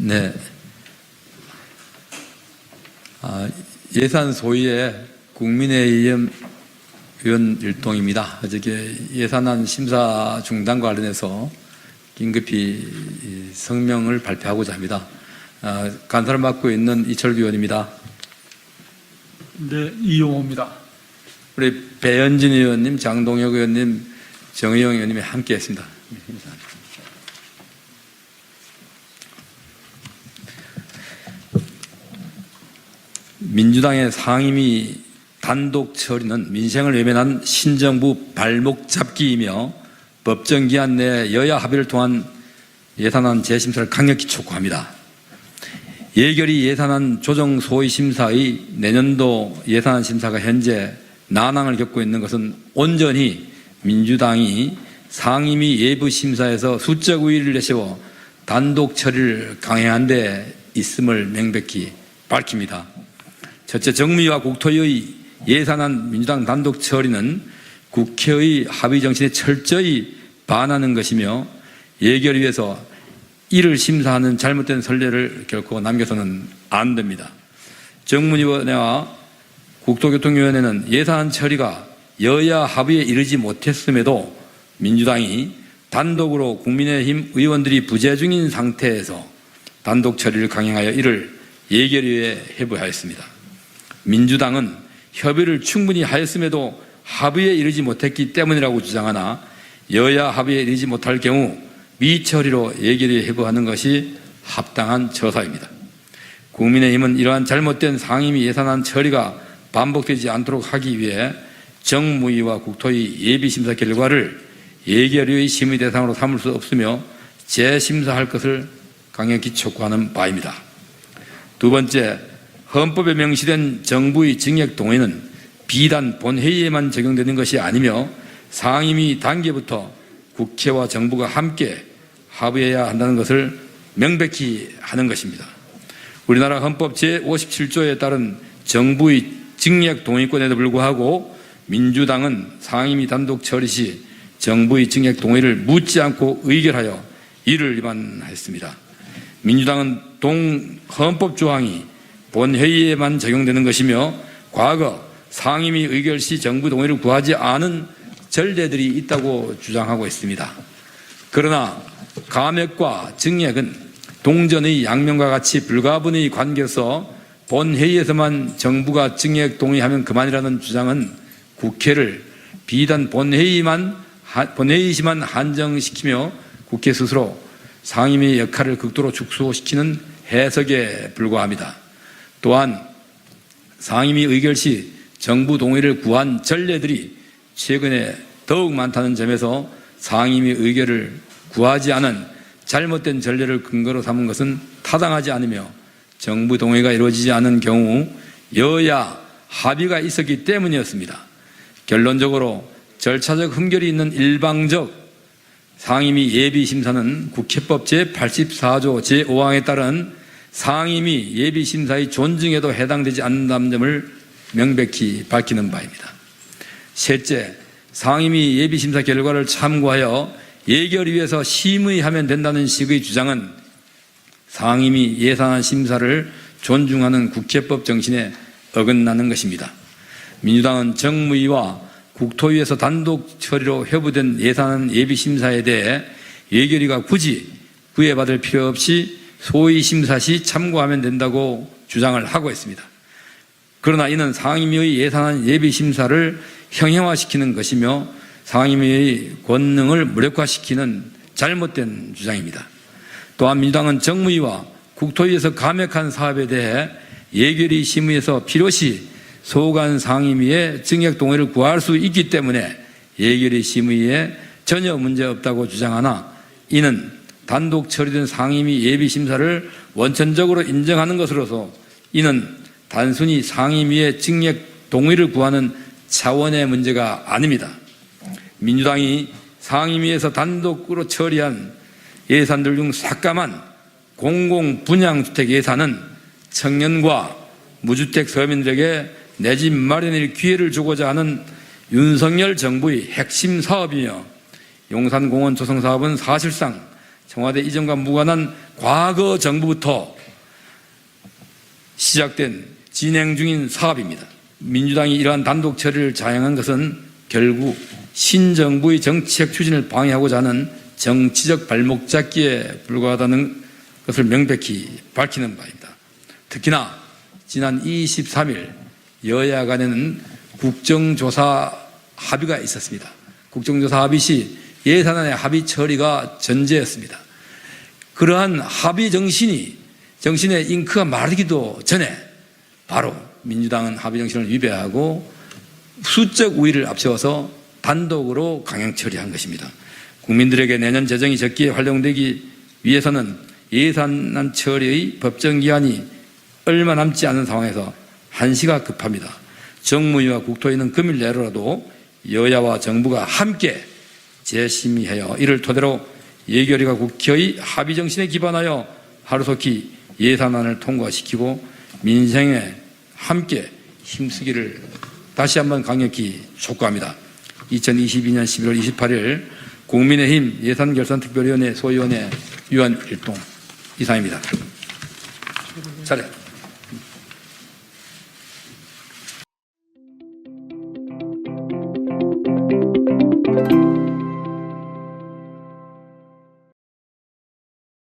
네. 예산 소위의 국민의힘 의원 일동입니다. 어저께 예산안 심사 중단과 관련해서 긴급히 성명을 발표하고자 합니다. 간사를 맡고 있는 이철규 의원입니다. 네, 이용호입니다. 우리 배현진 의원님, 장동혁 의원님, 정의용 의원님이 함께했습니다. 민주당의 상임위 단독 처리는 민생을 외면한 신정부 발목 잡기이며 법정 기한 내에 여야 합의를 통한 예산안 재심사를 강력히 촉구합니다. 예결위 예산안 조정 소위 심사의 내년도 예산안 심사가 현재 난항을 겪고 있는 것은 온전히 민주당이 상임위 예부 심사에서 수적 우위를 내세워 단독 처리를 강행한 데 있음을 명백히 밝힙니다. 첫째, 정무위와 국토위의 예산안 민주당 단독 처리는 국회의 합의 정신에 철저히 반하는 것이며 예결위에서 이를 심사하는 잘못된 선례를 결코 남겨서는 안 됩니다. 정무위원회와 국토교통위원회는 예산안 처리가 여야 합의에 이르지 못했음에도 민주당이 단독으로 국민의힘 의원들이 부재 중인 상태에서 단독 처리를 강행하여 이를 예결위에 회부하였습니다. 민주당은 협의를 충분히 하였음에도 합의에 이르지 못했기 때문이라고 주장하나 여야 합의에 이르지 못할 경우 미처리로 예결위에 회부하는 것이 합당한 처사입니다. 국민의힘은 이러한 잘못된 상임위 예산안 처리가 반복되지 않도록 하기 위해 정무위와 국토위 예비심사 결과를 예결위의 심의 대상으로 삼을 수 없으며 재심사할 것을 강력히 촉구하는 바입니다. 두 번째, 헌법에 명시된 정부의 징역 동의는 비단 본회의에만 적용되는 것이 아니며 상임위 단계부터 국회와 정부가 함께 합의해야 한다는 것을 명백히 하는 것입니다. 우리나라 헌법 제57조에 따른 정부의 징역 동의권에도 불구하고 민주당은 상임위 단독 처리 시 정부의 징역 동의를 묻지 않고 의결하여 이를 위반했습니다. 민주당은 헌법 조항이 본회의에만 적용되는 것이며 과거 상임위 의결 시 정부 동의를 구하지 않은 전례들이 있다고 주장하고 있습니다. 그러나 감액과 증액은 동전의 양면과 같이 불가분의 관계에서 본회의에서만 정부가 증액 동의하면 그만이라는 주장은 국회를 비단 본회의시만 한정시키며 국회 스스로 상임위의 역할을 극도로 축소시키는 해석에 불과합니다. 또한 상임위 의결 시 정부 동의를 구한 전례들이 최근에 더욱 많다는 점에서 상임위 의결을 구하지 않은 잘못된 전례를 근거로 삼은 것은 타당하지 않으며 정부 동의가 이루어지지 않은 경우 여야 합의가 있었기 때문이었습니다. 결론적으로 절차적 흠결이 있는 일방적 상임위 예비심사는 국회법 제84조 제5항에 따른 상임위 예비심사의 존중에도 해당되지 않는다는 점을 명백히 밝히는 바입니다. 셋째, 상임위 예비심사 결과를 참고하여 예결위에서 심의하면 된다는 식의 주장은 상임위 예산안 심사를 존중하는 국회법 정신에 어긋나는 것입니다. 민주당은 정무위와 국토위에서 단독 처리로 회부된 예산안 예비심사에 대해 예결위가 굳이 구애받을 필요 없이 소위 심사 시 참고하면 된다고 주장을 하고 있습니다. 그러나 이는 상임위의 예산안 예비심사를 형형화시키는 것이며 상임위의 권능을 무력화시키는 잘못된 주장입니다. 또한 민주당은 정무위와 국토위에서 감액한 사업에 대해 예결위 심의에서 필요시 소관 상임위의 증액 동의를 구할 수 있기 때문에 예결위 심의에 전혀 문제없다고 주장하나 이는 단독 처리된 상임위 예비심사를 원천적으로 인정하는 것으로서 이는 단순히 상임위의 증액 동의를 구하는 차원의 문제가 아닙니다. 민주당이 상임위에서 단독으로 처리한 예산들 중 삭감한 공공분양주택 예산은 청년과 무주택 서민들에게 내 집 마련의 기회를 주고자 하는 윤석열 정부의 핵심 사업이며 용산공원 조성사업은 사실상 청와대 이전과 무관한 과거 정부부터 시작된 진행 중인 사업입니다. 민주당이 이러한 단독 처리를 자행한 것은 결국 신정부의 정치적 추진을 방해하고자 하는 정치적 발목 잡기에 불과하다는 것을 명백히 밝히는 바입니다. 특히나 지난 23일 여야 간에는 국정조사 합의가 있었습니다. 국정조사 합의 시 예산안의 합의 처리가 전제였습니다. 그러한 합의 정신에 잉크가 마르기도 전에 바로 민주당은 합의 정신을 위배하고 수적 우위를 앞세워서 단독으로 강행 처리한 것입니다. 국민들에게 내년 재정이 적기에 활용되기 위해서는 예산안 처리의 법정 기한이 얼마 남지 않은 상황에서 한시가 급합니다. 정무위와 국토위는 금일 내로라도 여야와 정부가 함께 재심의하여 이를 토대로 예결위가 국회의 합의 정신에 기반하여 하루속히 예산안을 통과시키고 민생에 함께 힘쓰기를 다시 한번 강력히 촉구합니다. 2022년 11월 28일 국민의힘 예산결산특별위원회 소위원회 위원 일동 이상입니다. 차례.